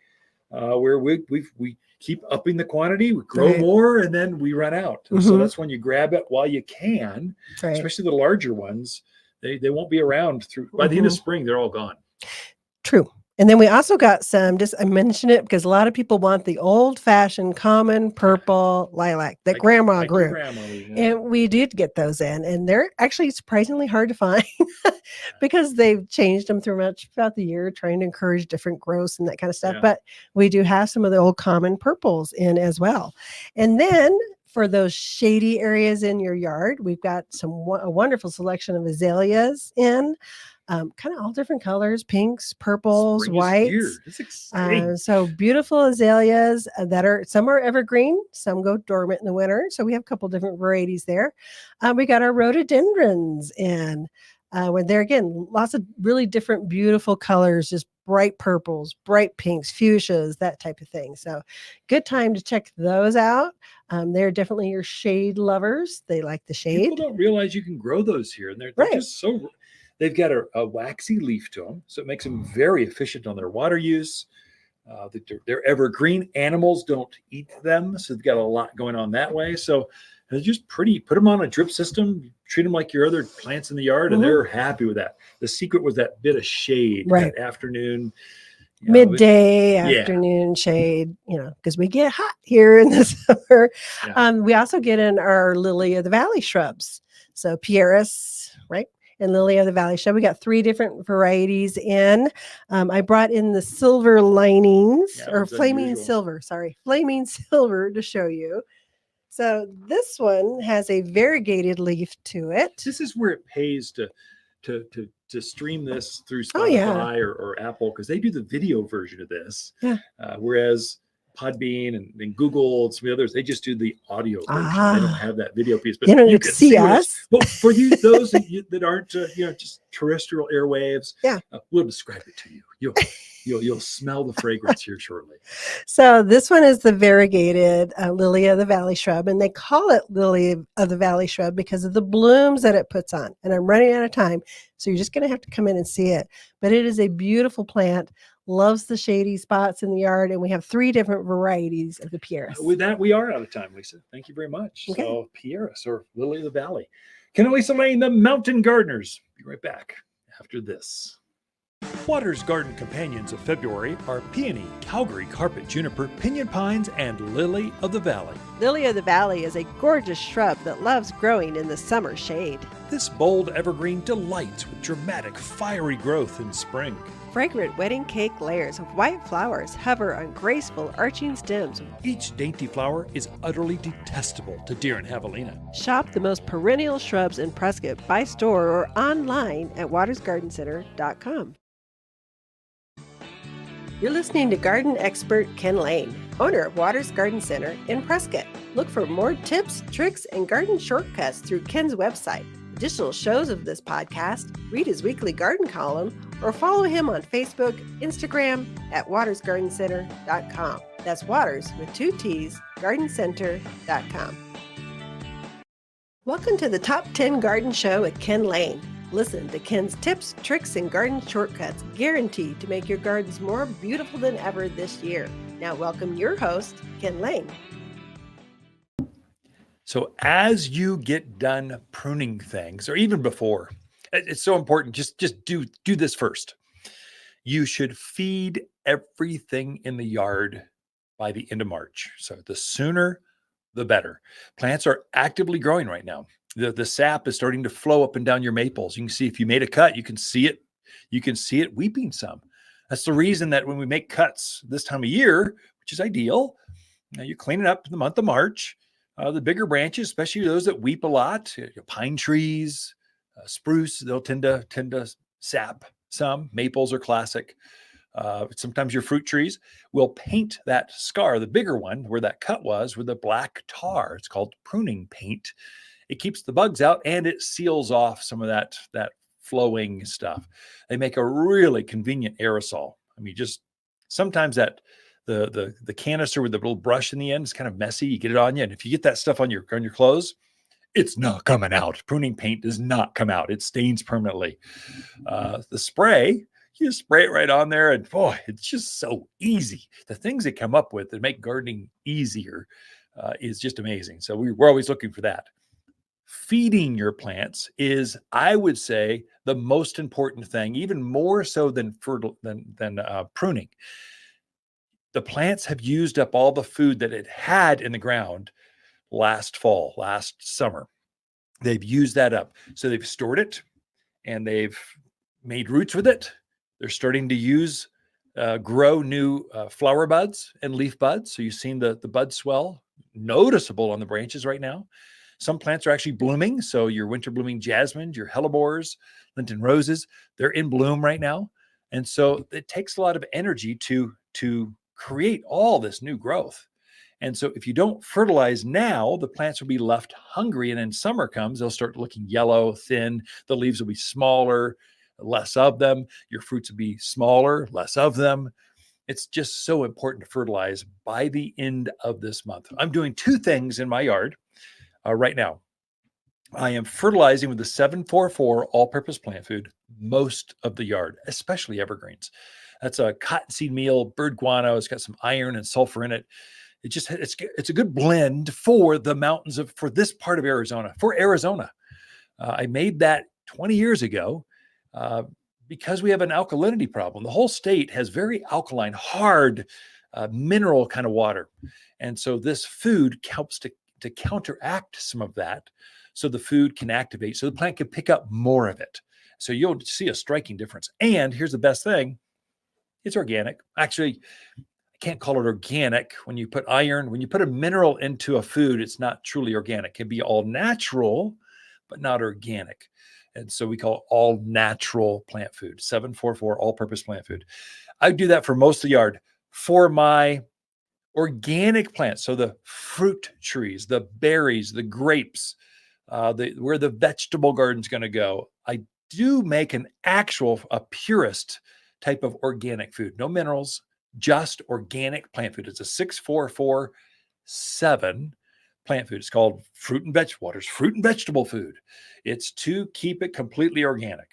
Where we keep upping the quantity, we grow more, and then we run out. And so that's when you grab it while you can, especially the larger ones. They won't be around by the end of spring. They're all gone. True. And then we also got some, I mentioned it because a lot of people want the old-fashioned common purple lilac that grandma grew. And we did get those in, and they're actually surprisingly hard to find because they've changed them throughout the year, trying to encourage different growths and that kind of stuff. But we do have some of the old common purples in as well. And then for those shady areas in your yard, we've got a wonderful selection of azaleas in. Kind of all different colors, pinks, purples, whites. It's exciting. So beautiful azaleas some are evergreen, some go dormant in the winter. So we have a couple different varieties there. We got our rhododendrons in. When there again, lots of really different, beautiful colors, just bright purples, bright pinks, fuchsias, that type of thing. So good time to check those out. They're definitely your shade lovers. They like the shade. People don't realize you can grow those here, and they're just so. They've got a waxy leaf to them, so it makes them very efficient on their water use. They're evergreen. Animals don't eat them, so they've got a lot going on that way. So they're just pretty. Put them on a drip system, treat them like your other plants in the yard, and they're happy with that. The secret was that bit of shade, that afternoon. Midday, afternoon shade, because we get hot here in the summer. We also get in our lily of the valley shrubs. So Pieris, right? And lily of the valley shrub. We got 3 different varieties in. I brought in the silver linings or flaming silver to show you. So this one has a variegated leaf to it. This is where it pays to stream this through Spotify or Apple, because they do the video version of this. Whereas Podbean and Google and some others, they just do the audio version. They don't have that video piece. But you can see us. Well, for those that aren't just terrestrial airwaves, we'll describe it to you. You'll smell the fragrance here shortly. So this one is the variegated lily of the valley shrub, and they call it lily of the valley shrub because of the blooms that it puts on. And I'm running out of time, so you're just going to have to come in and see it. But it is a beautiful plant. Loves the shady spots in the yard, and we have 3 different varieties of the Pieris. With that, we are out of time, Lisa. Thank you very much. Okay. So Pieris, or Lily of the Valley. Ken and Lisa Lain, the Mountain Gardeners. Be right back after this. Water's garden companions of February are peony, Calgary carpet juniper, pinion pines, and lily of the valley. Lily of the valley is a gorgeous shrub that loves growing in the summer shade. This bold evergreen delights with dramatic, fiery growth in spring. Fragrant wedding cake layers of white flowers hover on graceful arching stems. Each dainty flower is utterly detestable to deer and javelina. Shop the most perennial shrubs in Prescott by store or online at watersgardencenter.com. You're listening to garden expert Ken Lain, owner of Waters Garden Center in Prescott. Look for more tips, tricks, and garden shortcuts through Ken's website. Additional shows of this podcast, read his weekly garden column, or follow him on Facebook, Instagram at watersgardencenter.com. That's Waters with 2 T's, gardencenter.com. Welcome to the Top 10 Garden Show with Ken Lain. Listen to Ken's tips, tricks, and garden shortcuts guaranteed to make your gardens more beautiful than ever this year. Now welcome your host, Ken Lain. So as you get done pruning things, or even before, it's so important, just do this first. You should feed everything in the yard by the end of March. So the sooner, the better. Plants are actively growing right now. The sap is starting to flow up and down your maples. You can see if you made a cut, you can see it. You can see it weeping some. That's the reason that when we make cuts this time of year, which is ideal, you clean it up in the month of March. The bigger branches, especially those that weep a lot, pine trees, spruce, they'll tend to sap some. Maples are classic. Sometimes your fruit trees will paint that scar, the bigger one where that cut was, with a black tar. It's called pruning paint. It keeps the bugs out and it seals off some of that flowing stuff. They make a really convenient aerosol. I mean, just sometimes that the canister with the little brush in the end is kind of messy. You get it on you, and if you get that stuff on your clothes, it's not coming out. Pruning paint does not come out. It stains permanently. The spray, you just spray it right on there, and boy, it's just so easy. The things they come up with that make gardening easier is just amazing. So we're always looking for that. Feeding your plants is, I would say, the most important thing, even more so than pruning. The plants have used up all the food that it had in the ground last fall, last summer. They've used that up. So they've stored it and they've made roots with it. They're starting to grow new flower buds and leaf buds. So you've seen the bud swell noticeable on the branches right now. Some plants are actually blooming. So your winter blooming jasmine, your hellebores, Lenten roses, they're in bloom right now. And so it takes a lot of energy to create all this new growth. And so if you don't fertilize now, the plants will be left hungry. And then summer comes, they'll start looking yellow, thin. The leaves will be smaller, less of them. Your fruits will be smaller, less of them. It's just so important to fertilize by the end of this month. I'm doing 2 things in my yard right now. I am fertilizing with the 744 all-purpose plant food most of the yard, especially evergreens. That's a cottonseed meal, bird guano. It's got some iron and sulfur in it. It's a good blend for the mountains for this part of Arizona, for Arizona. I made that 20 years ago because we have an alkalinity problem. The whole state has very alkaline, hard, mineral kind of water. And so this food helps to counteract some of that so the food can activate, so the plant can pick up more of it. So you'll see a striking difference. And here's the best thing. It's organic. Actually, I can't call it organic. When you put iron, when you put a mineral into a food, it's not truly organic. It can be all natural, but not organic. And so we call it all natural plant food, 744 all-purpose plant food. I do that for most of the yard. For my organic plants, so the fruit trees, the berries, the grapes, where the vegetable garden's going to go, I do make a purist type of organic food. No minerals, just organic plant food. It's a 6447 plant food. It's called fruit and vegetable food. It's to keep it completely organic.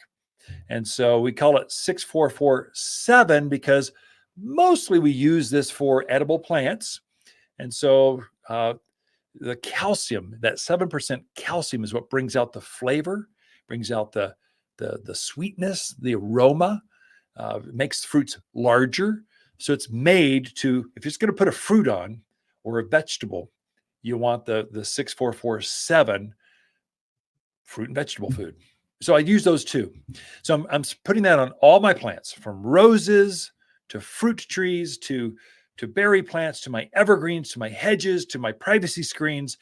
And so we call it 6447 because mostly we use this for edible plants. And so the calcium, that 7% calcium, is what brings out the flavor, brings out the sweetness, the aroma, makes fruits larger. So it's made to, if it's going to put a fruit on or a vegetable, you want the 6447 fruit and vegetable food. So I use those 2. So I'm putting that on all my plants, from roses to fruit trees to berry plants, to my evergreens, to my hedges, to my privacy screens.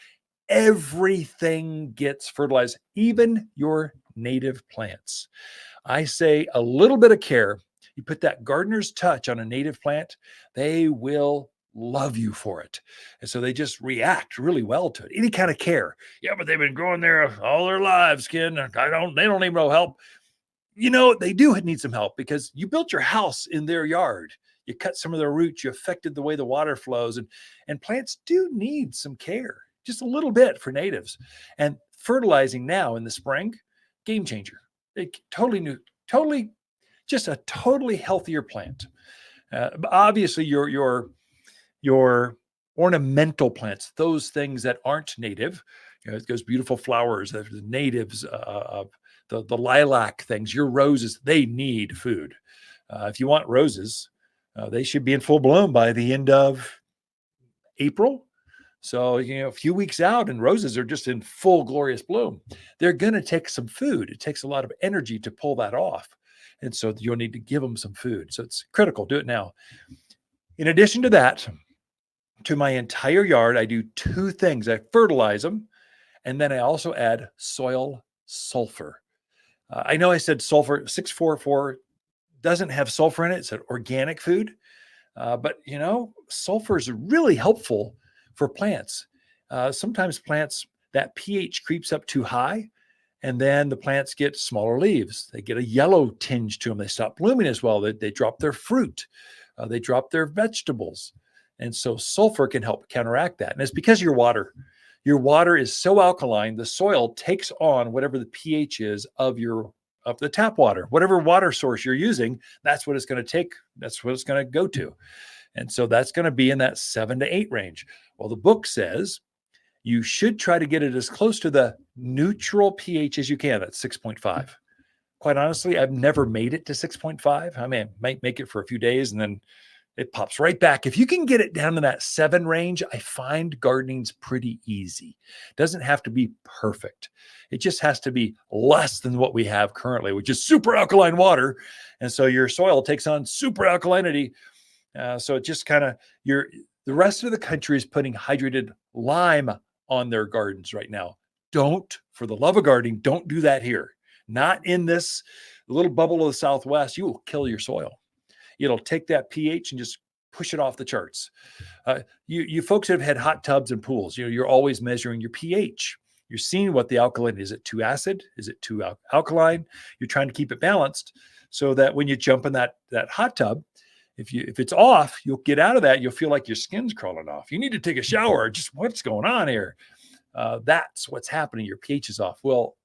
Everything gets fertilized, even your native plants. I say a little bit of care. You put that gardener's touch on a native plant, they will love you for it. And so they just react really well to it. Any kind of care. Yeah, but they've been growing there all their lives, kid. They don't need no help. They do need some help because you built your house in their yard. You cut some of their roots, you affected the way the water flows, and plants do need some care, just a little bit for natives. And fertilizing now in the spring, game changer. Just a totally healthier plant. Obviously, your ornamental plants, those things that aren't native, those beautiful flowers, the natives, the lilac things, your roses, they need food. If you want roses, they should be in full bloom by the end of April. So, a few weeks out and roses are just in full glorious bloom. They're going to take some food. It takes a lot of energy to pull that off. And so you'll need to give them some food. So it's critical. Do it now. In addition to that, to my entire yard, I do two things. I fertilize them, and then I also add soil sulfur. I know I said sulfur, 644 doesn't have sulfur in it. It's an organic food. But sulfur is really helpful for plants. Sometimes plants, that pH creeps up too high, and then the plants get smaller leaves. They get a yellow tinge to them. They stop blooming as well. They drop their fruit. They drop their vegetables. And so sulfur can help counteract that. And it's because your water is so alkaline, the soil takes on whatever the pH is of the tap water. Whatever water source you're using, that's what it's going to take. That's what it's going to go to. And so that's going to be in that 7 to 8 range. Well, the book says you should try to get it as close to the neutral pH as you can. That's 6.5. Quite honestly, I've never made it to 6.5. I might make it for a few days and then it pops right back. If you can get it down to that 7 range, I find gardening's pretty easy. It doesn't have to be perfect. It just has to be less than what we have currently, which is super alkaline water. And so your soil takes on super alkalinity. So it just kind of, the rest of the country is putting hydrated lime on their gardens right now. For the love of gardening, don't do that here. Not in this little bubble of the Southwest. You will kill your soil. It'll take that pH and just push it off the charts. You folks that have had hot tubs and pools, you're always measuring your pH. You're seeing what the alkalinity is. It too acid? Is it too alkaline? You're trying to keep it balanced so that when you jump in that hot tub, if it's off, you'll get out of that. You'll feel like your skin's crawling off. You need to take a shower. Just what's going on here? That's what's happening. Your pH is off. Well,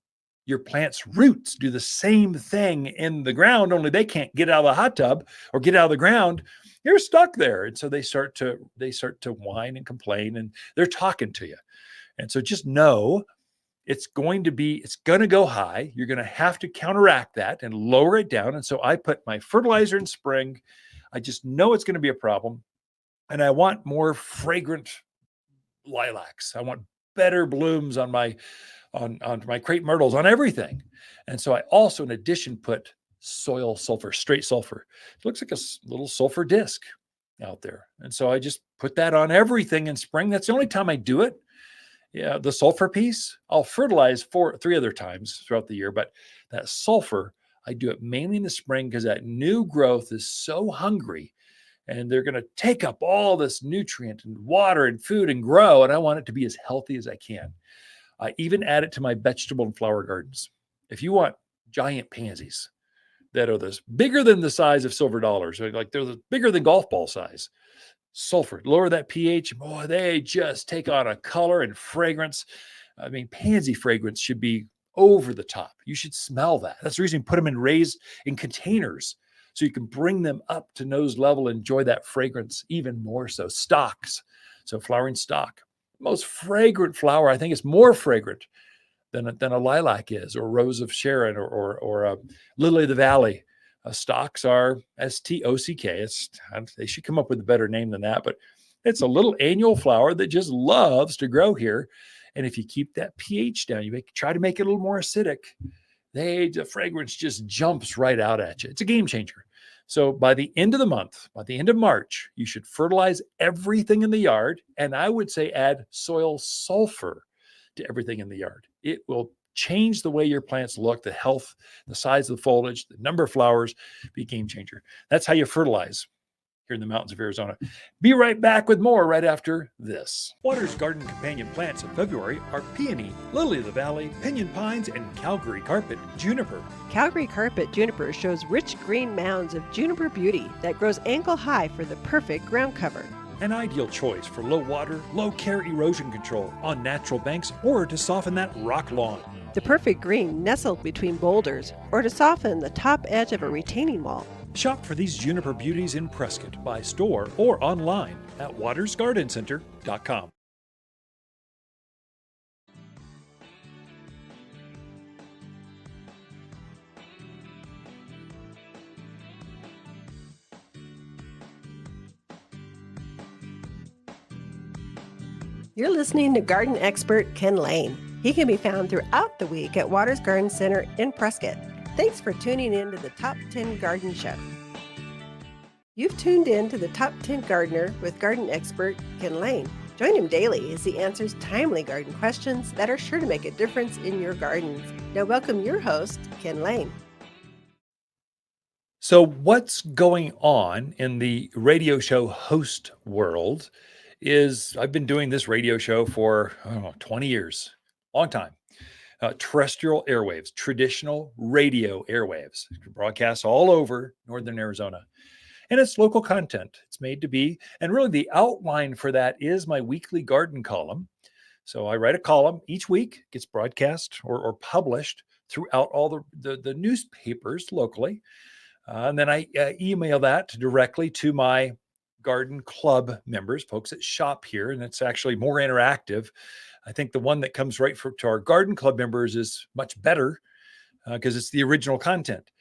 your plant's roots do the same thing in the ground, only they can't get out of the hot tub or get out of the ground. You're stuck there. And so they start to whine and complain, and they're talking to you. And so just know it's going to go high. You're going to have to counteract that and lower it down. And so I put my fertilizer in spring. I just know it's going to be a problem. And I want more fragrant lilacs. I want better blooms on my crepe myrtles, on everything. And so I also, in addition, put soil sulfur, straight sulfur. It looks like a little sulfur disc out there. And so I just put that on everything in spring. That's the only time I do it. Yeah, the sulfur piece, I'll fertilize 3 other times throughout the year, but that sulfur, I do it mainly in the spring because that new growth is so hungry and they're going to take up all this nutrient and water and food and grow. And I want it to be as healthy as I can. I even add it to my vegetable and flower gardens. If you want giant pansies that are this bigger than the size of silver dollars, like they're bigger than golf ball size, sulfur, lower that pH, boy, they just take on a color and fragrance. I mean, pansy fragrance should be over the top. You should smell that. That's the reason you put them raised in containers so you can bring them up to nose level and enjoy that fragrance even more so. Stocks, so flowering stock. Most fragrant flower, I think, is more fragrant than a lilac is, or rose of Sharon, or a lily of the valley. Stocks are S-T-O-C-K. They should come up with a better name than that, but it's a little annual flower that just loves to grow here. And if you keep that pH down, try to make it a little more acidic, the fragrance just jumps right out at you. It's a game changer. So by the end of the month, by the end of March, you should fertilize everything in the yard. And I would say add soil sulfur to everything in the yard. It will change the way your plants look, the health, the size of the foliage, the number of flowers, be a game changer. That's how you fertilize here in the mountains of Arizona. Be right back with more right after this. Water's garden companion plants in February are peony, lily of the valley, pinion pines, and Calgary carpet juniper. Calgary carpet juniper shows rich green mounds of juniper beauty that grows ankle high for the perfect ground cover. An ideal choice for low water, low care erosion control on natural banks or to soften that rock lawn. The perfect green nestled between boulders or to soften the top edge of a retaining wall. Shop for these juniper beauties in Prescott by store or online at watersgardencenter.com. You're listening to garden expert Ken Lain. He can be found throughout the week at Waters Garden Center in Prescott. Thanks for tuning in to the Top 10 Garden Show. You've tuned in to the Top 10 Gardener with garden expert Ken Lain. Join him daily as he answers timely garden questions that are sure to make a difference in your gardens. Now welcome your host, Ken Lain. So what's going on in the radio show host world is I've been doing this radio show for 20 years, long time. Terrestrial airwaves, traditional radio airwaves, broadcasts all over northern Arizona. And it's local content. It's made to be. And really the outline for that is my weekly garden column. So I write a column each week, gets broadcast or published throughout all the newspapers locally. And then I email that directly to my garden club members, folks that shop here. And it's actually more interactive. I think the one that comes right to our garden club members is much better because it's the original content.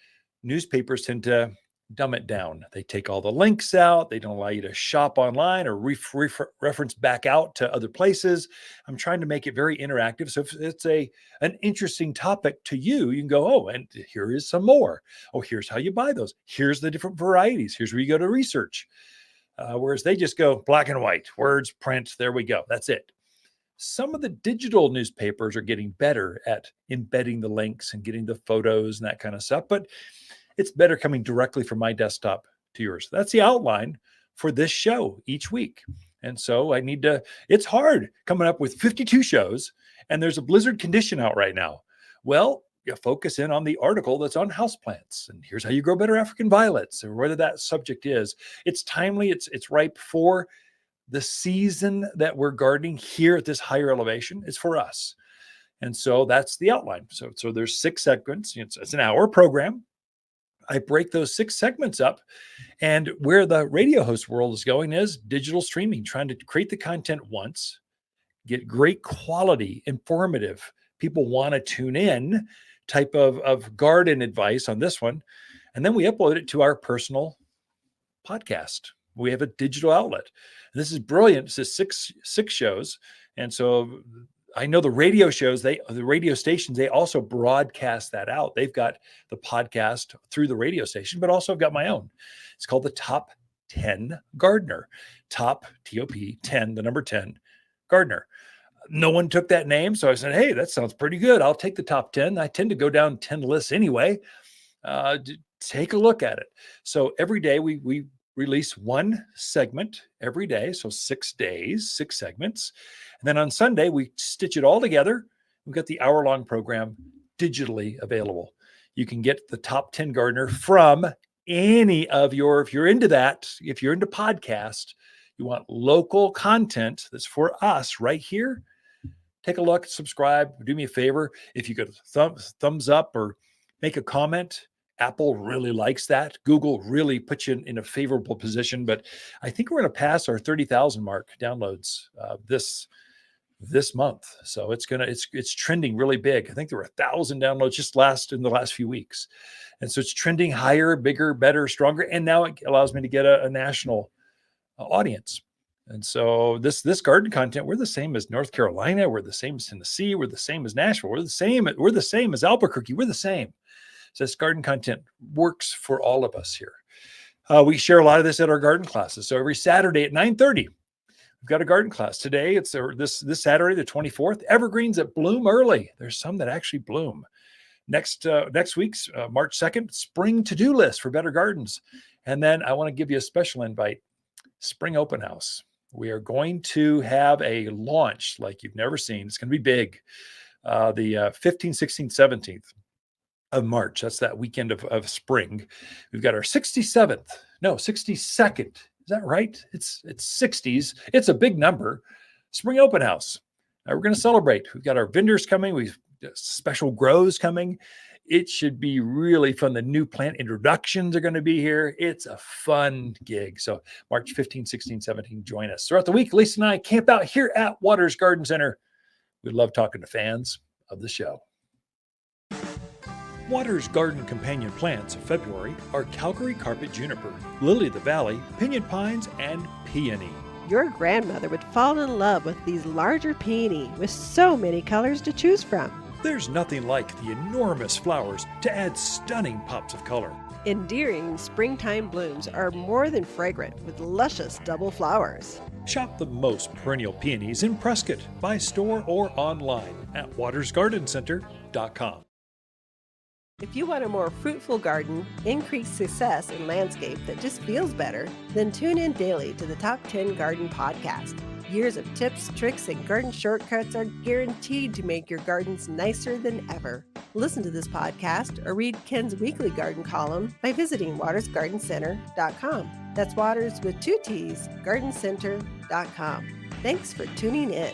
Newspapers tend to dumb it down. They take all the links out. They don't allow you to shop online or reference back out to other places. I'm trying to make it very interactive. So if it's an interesting topic to you, you can go, oh, and here is some more. Oh, here's how you buy those. Here's the different varieties. Here's where you go to research. Whereas they just go black and white, words, print, there we go. That's it. Some of the digital newspapers are getting better at embedding the links and getting the photos and that kind of stuff, but it's better coming directly from my desktop to yours. That's the outline for this show each week. And so it's hard coming up with 52 shows and there's a blizzard condition out right now. Well, you focus in on the article that's on houseplants and here's how you grow better African violets or whether that subject is. It's timely, it's ripe for the season that we're gardening here at this higher elevation is for us. And so that's the outline. So there's 6 segments. It's an hour program. I break those 6 segments up. And where the radio host world is going is digital streaming, trying to create the content once, get great quality, informative, people want to tune in type of garden advice on this one. And then we upload it to our personal podcast. We have a digital outlet. And this is brilliant. It's just six shows. And so I know the radio shows, the radio stations, they also broadcast that out. They've got the podcast through the radio station, but also I've got my own. It's called the Top 10 Gardener. Top, T-O-P, 10, the number 10, Gardener. No one took that name. So I said, hey, that sounds pretty good. I'll take the top 10. I tend to go down 10 lists anyway. Take a look at it. So every day we release one segment every day. So 6 days, 6 segments. And then on Sunday, we stitch it all together. We've got the hour-long program digitally available. You can get the Top 10 Gardener from any of if you're into that, if you're into podcast, you want local content that's for us right here, take a look, subscribe, do me a favor. If you could thumbs up or make a comment, Apple really likes that. Google really puts you in a favorable position, but I think we're going to pass our 30,000 mark downloads this month. So it's trending really big. I think there were 1,000 downloads just in the last few weeks. And so it's trending higher, bigger, better, stronger. And now it allows me to get a national audience. And so this garden content, we're the same as North Carolina. We're the same as Tennessee. We're the same as Nashville. We're the same as Albuquerque. We're the same. So this garden content works for all of us here. We share a lot of this at our garden classes. So every Saturday at 9:30, we've we've got a garden class today. It's this Saturday, the 24th. Evergreens that bloom early. There's some that actually bloom. Next week's March 2nd, spring to-do list for better gardens. And then I want to give you a special invite, spring open house. We are going to have a launch like you've never seen. It's going to be big. The 15th, 16th, 17th of March. That's that weekend of spring. We've got our 62nd. Is that right? It's 60s. It's a big number. Spring open house. We're going to celebrate. We've got our vendors coming. We've got special grows coming. It should be really fun. The new plant introductions are going to be here. It's a fun gig. So March 15, 16, 17, join us. Throughout the week, Lisa and I camp out here at Waters Garden Center. We love talking to fans of the show. Waters Garden companion plants of February are Calgary carpet juniper, lily of the valley, pinion pines, and peony. Your grandmother would fall in love with these larger peony with so many colors to choose from. There's nothing like the enormous flowers to add stunning pops of color. Endearing springtime blooms are more than fragrant with luscious double flowers. Shop the most perennial peonies in Prescott by store or online at watersgardencenter.com. If you want a more fruitful garden, increased success in landscape that just feels better, then tune in daily to the Top 10 Garden Podcast. Years of tips, tricks, and garden shortcuts are guaranteed to make your gardens nicer than ever. Listen to this podcast or read Ken's weekly garden column by visiting watersgardencenter.com. That's Waters with 2 T's, gardencenter.com. Thanks for tuning in.